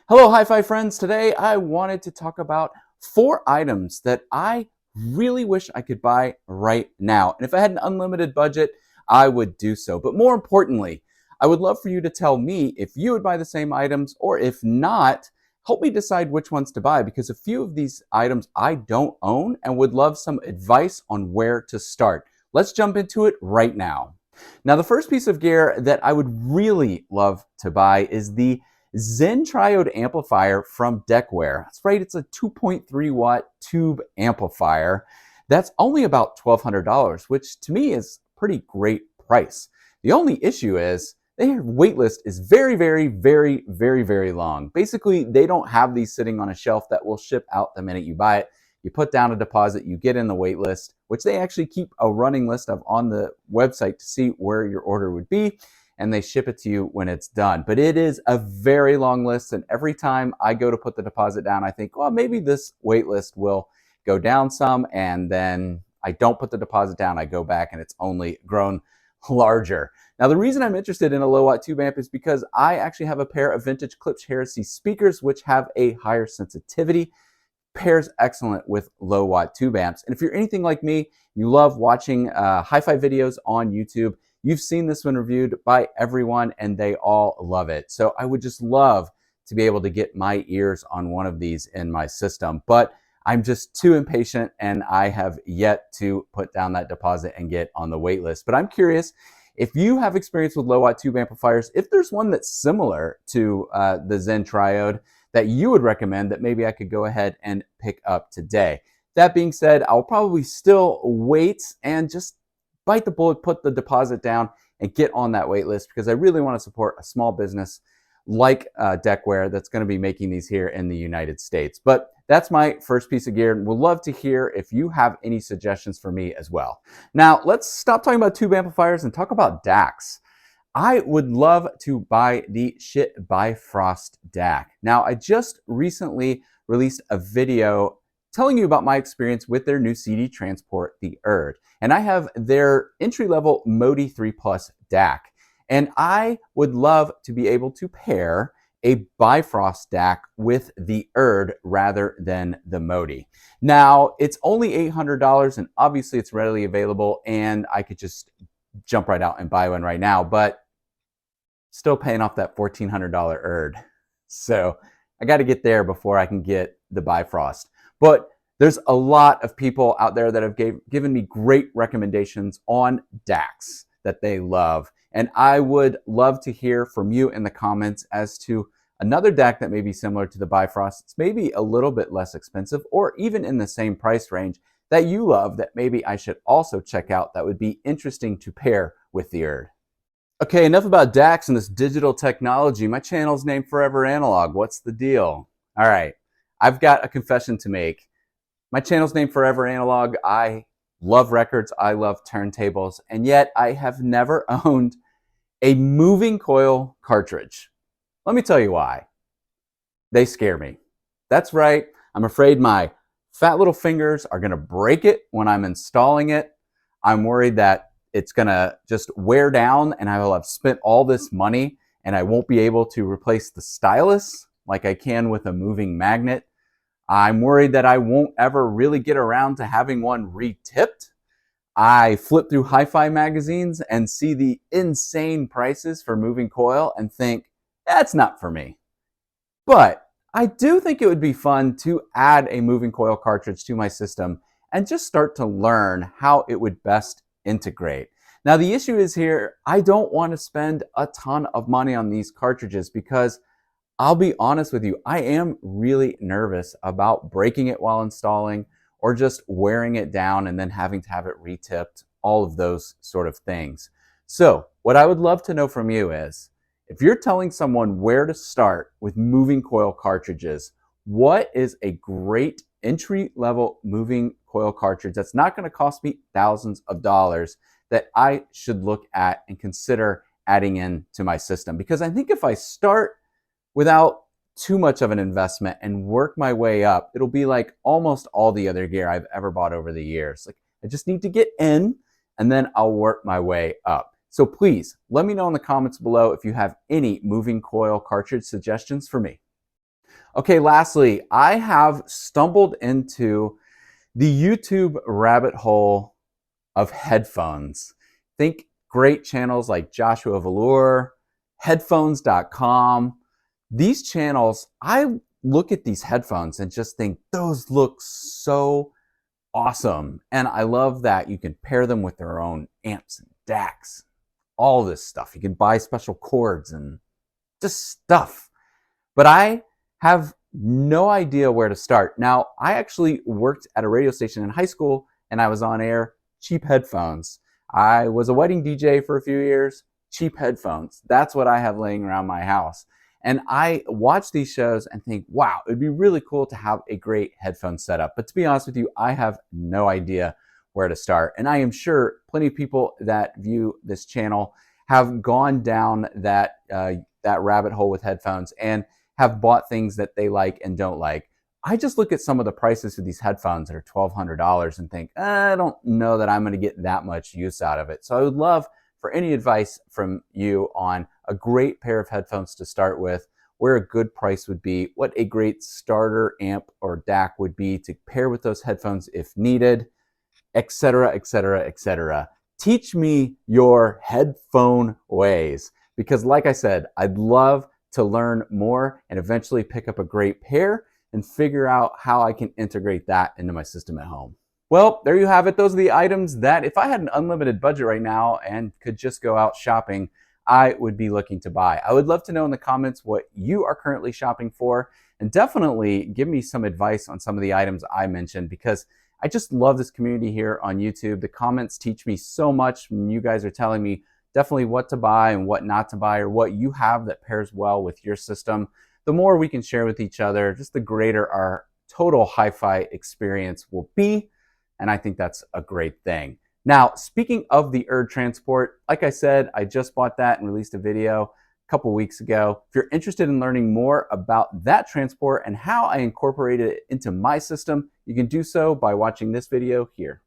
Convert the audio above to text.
Hello, HiFi friends. Today I wanted to talk about 4 items that I really wish I could buy right now. And if I had an unlimited budget, I would do so. But more importantly, I would love for you to tell me if you would buy the same items, or if not, help me decide which ones to buy, because a few of these items I don't own and would love some advice on where to start. Let's jump into it right now. Now, the first piece of gear that I would really love to buy is the Zen triode amplifier from Decware. That's right, it's a 2.3 watt tube amplifier. That's only about $1,200, which to me is a pretty great price. The only issue is their wait list is very long. Basically, they don't have these sitting on a shelf that will ship out the minute you buy it. You put down a deposit, you get in the wait list, which they actually keep a running list of on the website to see where your order would be, and they ship it to you when it's done. But it is a very long list, and every time I go to put the deposit down, I think, well, maybe this wait list will go down some, and then I don't put the deposit down, I go back, and it's only grown larger. Now, the reason I'm interested in a low watt tube amp is because I actually have a pair of vintage Klipsch Heresy speakers, which have a higher sensitivity. Pairs excellent with low watt tube amps. And if you're anything like me, you love watching HiFi videos on YouTube, you've seen this one reviewed by everyone and they all love it. So I would just love to be able to get my ears on one of these in my system, but I'm just too impatient and I have yet to put down that deposit and get on the wait list. But I'm curious if you have experience with low watt tube amplifiers, if there's one that's similar to the Zen triode that you would recommend that maybe I could go ahead and pick up today. That being said, I'll probably still wait and just bite the bullet, put the deposit down, and get on that wait list, because I really want to support a small business like Decware that's going to be making these here in the United States. But that's my first piece of gear, and we'd love to hear if you have any suggestions for me as well. Now, let's stop talking about tube amplifiers and talk about DACs. I would love to buy the schiit bifrost DAC. Now, I just recently released a video telling you about my experience with their new CD transport, the Urd. And I have their entry-level Modi 3 Plus DAC. And I would love to be able to pair a bifrost DAC with the Urd rather than the Modi. Now, it's only $800 and obviously it's readily available, and I could just jump right out and buy one right now, but still paying off that $1,400 Urd. So I got to get there before I can get the bifrost. But there's a lot of people out there that have given me great recommendations on DACs that they love. And I would love to hear from you in the comments as to another DAC that may be similar to the bifrost. It's maybe a little bit less expensive or even in the same price range that you love that maybe I should also check out that would be interesting to pair with the Urd. Okay, enough about DACs and this digital technology. My channel's named Forever Analog. What's the deal? All right, I've got a confession to make. My channel's named Forever Analog. I love records, I love turntables, and yet I have never owned a moving coil cartridge. Let me tell you why. They scare me. That's right, I'm afraid my fat little fingers are gonna break it when I'm installing it. I'm worried that it's gonna just wear down and I will have spent all this money and I won't be able to replace the stylus like I can with a moving magnet. I'm worried that I won't ever really get around to having one re-tipped. I flip through HiFi magazines and see the insane prices for moving coil and think, that's not for me. But I do think it would be fun to add a moving coil cartridge to my system and just start to learn how it would best integrate. Now, the issue is here, I don't want to spend a ton of money on these cartridges because I'll be honest with you, I am really nervous about breaking it while installing or just wearing it down and then having to have it re-tipped, all of those sort of things. So what I would love to know from you is, if you're telling someone where to start with moving coil cartridges, what is a great entry-level moving coil cartridge that's not going to cost me thousands of dollars that I should look at and consider adding in to my system? Because I think if I start without too much of an investment and work my way up, it'll be like almost all the other gear I've ever bought over the years. Like, I just need to get in and then I'll work my way up. So please let me know in the comments below if you have any moving coil cartridge suggestions for me. Okay, lastly, I have stumbled into the YouTube rabbit hole of headphones. Think great channels like Joshua Velour, headphones.com. These channels, I look at these headphones and just think those look so awesome. And I love that you can pair them with their own amps and DACs, all this stuff. You can buy special cords and just stuff. But I have no idea where to start. Now, I actually worked at a radio station in high school and I was on air, cheap headphones. I was a wedding DJ for a few years, cheap headphones. That's what I have laying around my house. And I watch these shows and think, wow, it'd be really cool to have a great headphone setup. But to be honest with you, I have no idea where to start. And I am sure plenty of people that view this channel have gone down that rabbit hole with headphones and have bought things that they like and don't like. I just look at some of the prices of these headphones that are $1,200 and think, I don't know that I'm going to get that much use out of it. So I would love for any advice from you on a great pair of headphones to start with, where a good price would be, what a great starter amp or DAC would be to pair with those headphones if needed, etc., etc., etc. Teach me your headphone ways, because like I said, I'd love to learn more and eventually pick up a great pair and figure out how I can integrate that into my system at home. Well, there you have it. Those are the items that if I had an unlimited budget right now and could just go out shopping, I would be looking to buy. I would love to know in the comments what you are currently shopping for, and definitely give me some advice on some of the items I mentioned, because I just love this community here on YouTube. The comments teach me so much when you guys are telling me definitely what to buy and what not to buy, or what you have that pairs well with your system. The more we can share with each other, just the greater our total hi-fi experience will be. And I think that's a great thing. Now, speaking of the Erd transport, like I said, I just bought that and released a video a couple weeks ago. If you're interested in learning more about that transport and how I incorporated it into my system, you can do so by watching this video here.